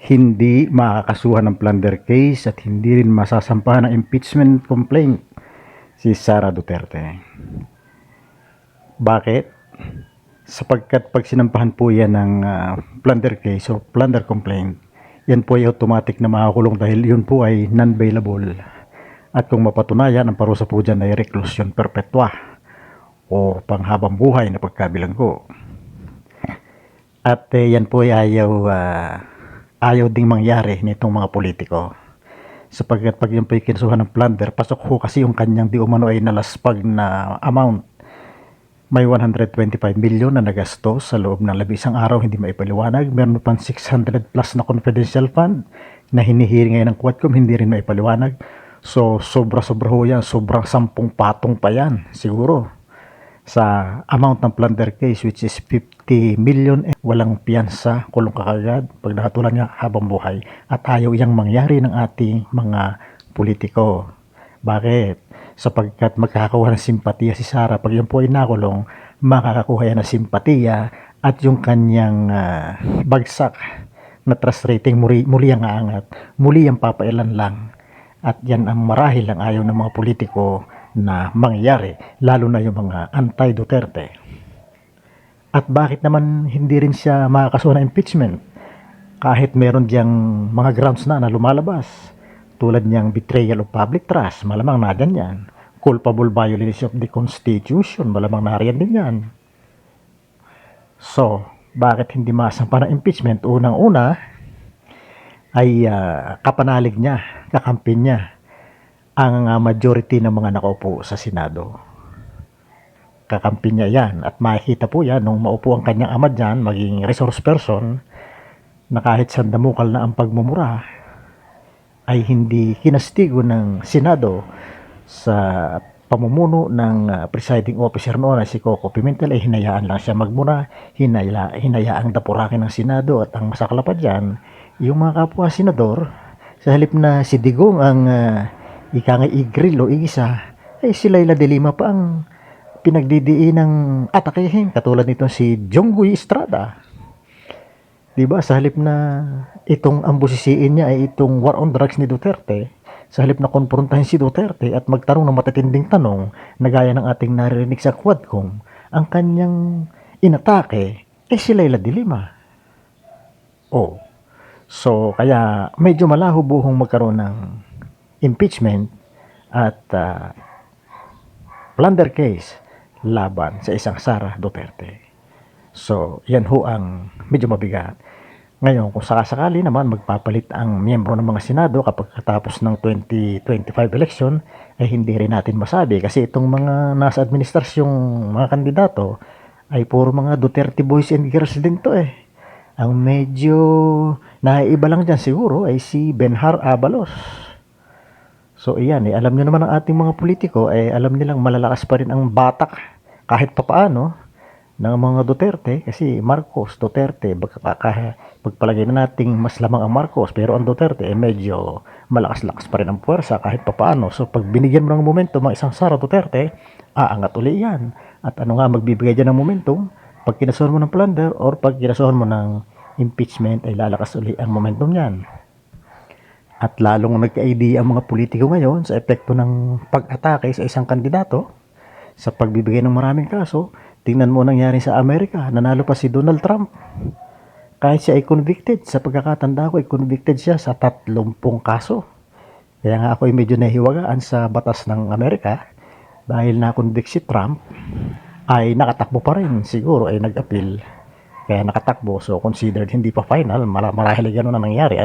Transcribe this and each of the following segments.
hindi makakasuhan ng plunder case at hindi rin masasampahan ng impeachment complaint si Sara Duterte. Bakit? Sapagkat pag sinampahan po yan ng plunder case o plunder complaint, yan po ay automatic na makakulong dahil yun po ay non-bailable. At kung mapatunayan, ang parusa po dyan ay reclusion perpetua o panghabang buhay na pagkabilanggo. At yan po ay ayaw ding mangyari nitong mga politiko. Sapagkat pag yan po ay kinasuhan ng plunder, pasok ho kasi yung kanyang di umano ay nalaspag na amount. May 125 million na nagastos sa loob ng 11 araw, hindi maipaliwanag. Meron pang 600 plus na confidential fund na hinihiring ngayon ng Quadcom, hindi rin maipaliwanag. So sobra-sobra ho yan, sobrang 10 patong pa yan siguro sa amount ng plunder case, which is 50 million. Walang piyansa, kulong kakagad pag nakatulan niya habang buhay, at ayaw yang mangyari ng ating mga politiko. Bakit? Sapagkat magkakakuha ng simpatiya si Sara. Pag yan po ay nakulong, makakakuha yan ng simpatiya at yung kanyang bagsak na trust rating muli ang aangat, muli ang papailan lang. At yan ang marahil ang ayaw ng mga politiko na mangyari, lalo na yung mga anti-Duterte. At bakit naman hindi rin siya makakasuhan ng impeachment? Kahit meron diyang mga grounds na lumalabas, tulad niyang betrayal of public trust, malamang nadyan yan. Culpable violation of the Constitution, malamang nariyan din yan. So, bakit hindi masampa ng impeachment? Unang-una ay kapanalig niya, kakampi niya ang majority ng mga nakaupo sa Senado. Kakampi niya yan, at makikita po yan nung maupo ang kanyang ama dyan, maging resource person, na kahit sandamukal na ang pagmumura ay hindi kinastigo ng Senado sa pamumuno ng presiding officer noon na si Coco Pimentel. Ay hinayaan lang siya magmura, hinayaang dapurakin ng Senado. At ang masaklap pa dyan, yung mga kapwa senador, sa halip na si Digong ang ikangay i-grill o igisa, ay si Laila de Lima pa ang pinagdidiin ng atakehin, katulad nito si Jonggoy Estrada. Diba, sa halip na itong ambusisiin niya ay itong war on drugs ni Duterte, sa halip na konfrontahin si Duterte at magtanong ng matatinding tanong na gaya ng ating naririnig sa Quadcom, ang kanyang inatake ay si Laila de Lima. Oh, so kaya medyo malaho buhong magkaroon ng impeachment at plunder case laban sa isang Sara Duterte. So yan ho ang medyo mabigat. Ngayon, kung sakasakali naman magpapalit ang miyembro ng mga Senado kapag katapos ng 2025 election, ay hindi rin natin masabi kasi itong mga nasa administrasyong mga kandidato ay puro mga Duterte boys and girls din to eh. Ang medyo naiiba lang dyan siguro ay si Benhar Abalos. So iyan alam nyo naman ang ating mga politiko, alam nilang malalakas pa rin ang batak kahit papaano ng mga Duterte, kasi Marcos, Duterte, pagpalagay na nating mas lamang ang Marcos, pero ang Duterte medyo malakas-lakas pa rin ang puwersa kahit papaano. So pag binigyan mo ng momentum ang isang Sara Duterte, aangat uli yan. At ano nga magbibigay dyan ng momentum? Pag kinasuhan mo ng plunder or pag kinasuhan mo ng impeachment, ay lalakas uli ang momentum yan. At lalong nagka-idea ang mga politiko ngayon sa epekto ng pag-atake sa isang kandidato sa pagbibigay ng maraming kaso. Tingnan mo nangyari sa Amerika, nanalo pa si Donald Trump. Kahit siya ay convicted, sa pagkakatanda ko ay convicted siya sa 30 kaso. Kaya nga ako ay medyo nahiwagaan sa batas ng Amerika dahil na-convict si Trump, ay nakatakbo pa rin, siguro ay nag-appeal. Kaya nakatakbo, so considered hindi pa final. Marahil gano'n na nangyari,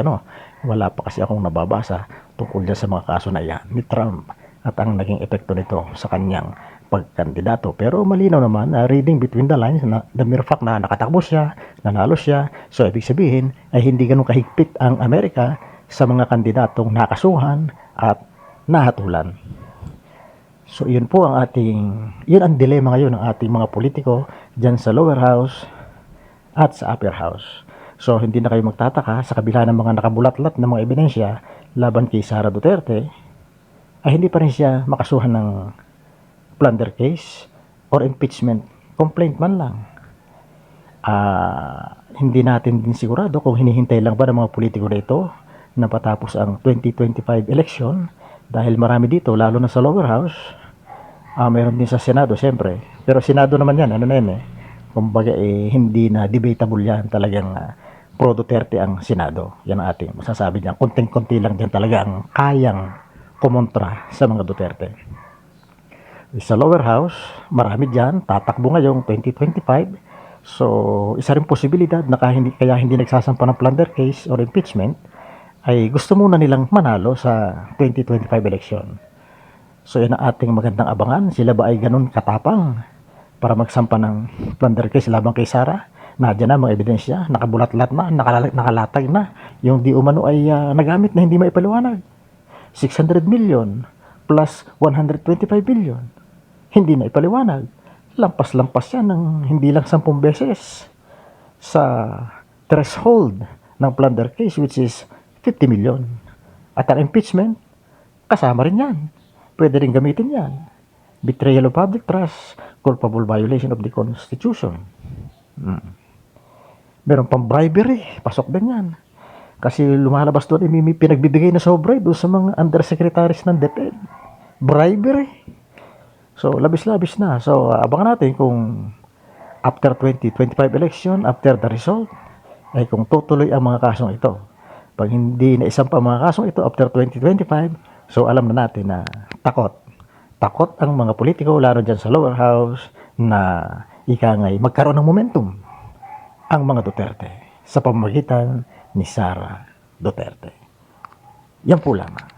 wala pa kasi akong nababasa tungkol dyan sa mga kaso na yan ni Trump at ang naging epekto nito sa kanyang pagkandidato. Pero malinaw naman, reading between the lines, na the mere fact na nakatakbo siya, nanalo siya, so ibig sabihin ay hindi ganun kahigpit ang Amerika sa mga kandidatong nakasuhan at nahatulan. So yun po ang yun ang dilema ngayon ng ating mga politiko dyan sa lower house at sa upper house. So hindi na kayo magtataka, sa kabila ng mga nakabulat-lat na mga ebidensya laban kay Sara Duterte, ay hindi pa rin siya makasuhan ng plunder case or impeachment complaint man lang. hindi natin din sigurado kung hinihintay lang ba ng mga politiko na ito na patapos ang 2025 election, dahil marami dito, lalo na sa lower house, meron din sa Senado siyempre, pero Senado naman yan, ano na yan kumbaga hindi na debatable yan, talagang pro Duterte ang Senado, yan ang ating masasabi niyan, konting-konti lang din talaga ang kayang kumontra sa mga Duterte. Sa lower house, marami dyan, tatakbo ngayong 2025, so isa rin posibilidad na kaya hindi nagsasampa ng plunder case or impeachment, ay gusto muna nilang manalo sa 2025 election. So yan ang ating magandang abangan. Sila ba ay ganun katapang para magsampa ng plunder case laban kay Sara? Nadya na mga ebidensya, nakabulat-lat na, nakalatag na. Yung di umano ay nagamit na hindi maipaliwanag. 600 million plus 125 billion. Hindi na ipaliwanag. Lampas-lampas yan ng hindi lang 10 beses sa threshold ng plunder case, which is 50 million. At ang impeachment, kasama rin yan. Pwede rin gamitin yan. Betrayal of public trust, culpable violation of the Constitution. Meron pang bribery, pasok din yan. Kasi lumalabas doon, may pinagbibigay na sobre doon sa mga undersecretaries ng DepEd. Bribery. So, labis-labis na. So, abangan natin kung after 2025 election, after the result, ay kung tutuloy ang mga kasong ito. Pag hindi na isang pa mga kasong ito after 2025, so alam na natin na takot. Takot ang mga politiko, lalo dyan sa lower house, na ikangay magkaroon ng momentum ang mga Duterte sa pamamagitan ni Sara Duterte. Yan po lamang.